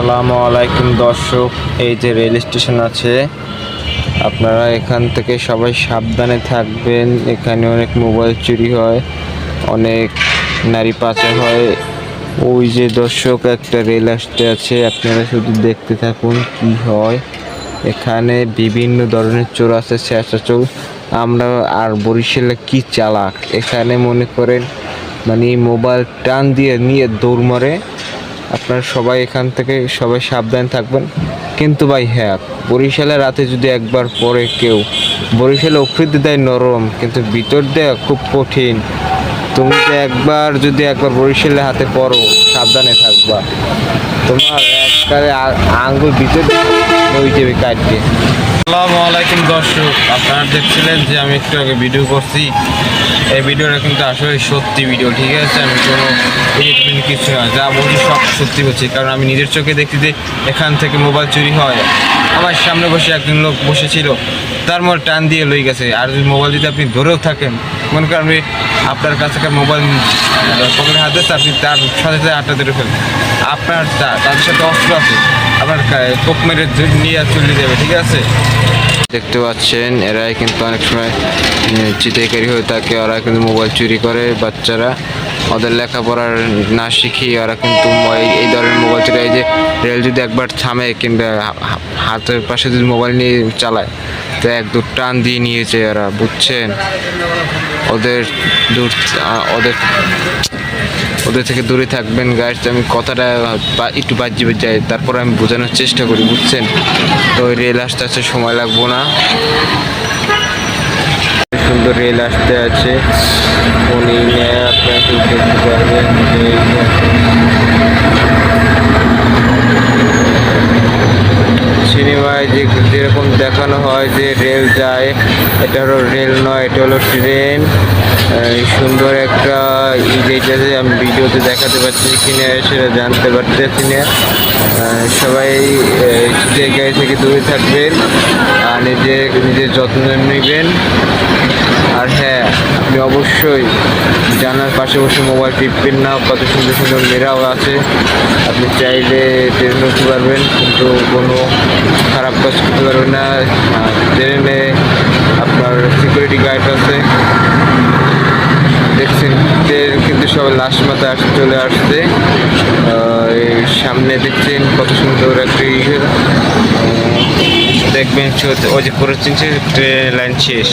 আসসালামু আলাইকুম দর্শক, এই যে রেল স্টেশন আছে, আপনারা এখান থেকে সবাই সাবধানে থাকবেন। এখানে অনেক মোবাইল চুরি হয়, অনেক নারী পাচার হয়। ওই যে দর্শক একটা রেল আসতে আছে, আপনারা শুধু দেখতে থাকুন কি হয়। এখানে বিভিন্ন ধরনের চোর আছে, শেষা চোর। আমরা আর বরিশালে কি চালাক, এখানে মনে করেন মানে মোবাইল টান দিয়ে নিয়ে দৌড় মারে। আপনারা সবাই এখান থেকে সবাই সাবধান থাকবেন। কিন্তু ভাই হ্যাঁ, বরিশালে রাতে যদি একবার পড়ে কেউ, বরিশালে অকৃতি দেয় নরম, কিন্তু ভিতর দেয় খুব কঠিন। তুমি যে যদি একবার বরিশালে হাতে পড়ো, সাবধানে থাকবা। তোমার একবারে আঙ্গুল ভিতর ওই যাবে কাটবে। আসসালামু আলাইকুম দর্শক, আপনারা দেখছিলেন যে আমি একটু আগে ভিডিও করছি। এই ভিডিওটা কিন্তু আসলে সত্যি ভিডিও, ঠিক আছে? আমি কোনো এডিট কিছু না, যা বলছি সব সত্যি বলছি, কারণ আমি নিজের চোখে দেখছি যে এখান থেকে মোবাইল চুরি হয়। আমার সামনে বসে একজন লোক বসেছিল, তার মধ্যে টান দিয়ে লই গেছে। আর যদি মোবাইল যদি আপনি ধরেও থাকেন, মনে করেন আপনি আপনার কাছে মোবাইল পকেটে হাত দিচ্ছে, আপনি তার সাথে সাথে আটটা ধরে ফেলবেন। আপনার তাদের সাথে অস্ত্র আছে, আপনার কোপ মেরে নিয়ে চলে যাবে, ঠিক আছে? দেখতে পাচ্ছেন এরাই কিন্তু অনেক সময় চিতাইকারী হয়ে থাকে। ওরা কিন্তু মোবাইল চুরি করে, বাচ্চারা ওদের লেখাপড়ার না শিখিয়ে ওরা কিন্তু এই ধরনের মোবাইল চুরি। এই যে রেল যদি একবার থামে কিংবা হাতের পাশে যদি মোবাইল নিয়ে চালায়, তো এক দু টান দিয়ে নিয়েছে ওরা, বুঝছেন? ওদের ওদের থেকে দূরে থাকবেন গাইস। আমি কথাটা একটু বাজিয়ে যাই, তারপর আমি বোঝানোর চেষ্টা করি, বুঝছেন? তো রেল আসতে আসতে সময় লাগবো না, সুন্দর রেল আসতে আছে। উনি আপনারা দেখতে পারবেন যে সিনেমায় যেরকম দেখানো হয় যে রেল যায়, এটা হলো রেল নয়, এটা হলো ট্রেন। সুন্দর একটা যেটা আমি ভিডিওতে দেখাতে পারছি কিনা সেটা জানতে পারতেছি না। সবাই জায়গায় থেকে দূরে থাকবেন আর নিজের যত্ন নেবেন। আর হ্যাঁ, আপনি অবশ্যই জানার পাশে বসে মোবাইল টিপবেন না। কত সুন্দর সুন্দর মেয়েরাও আছে, আপনি চাইলে ট্রেন উঠতে পারবেন, কিন্তু কোনো খারাপ কাজ করতে পারবেন না। ট্রেনে আপনার সিকিউরিটি গার্ড আছে, দেখছেন ট্রেন কিন্তু সবাই লাস্ট মাথায় চলে আসছে। সামনে দেখছেন কত সুন্দর একটা দেখবেন ওই যে করেছেন ট্রেন লাইন শেষ।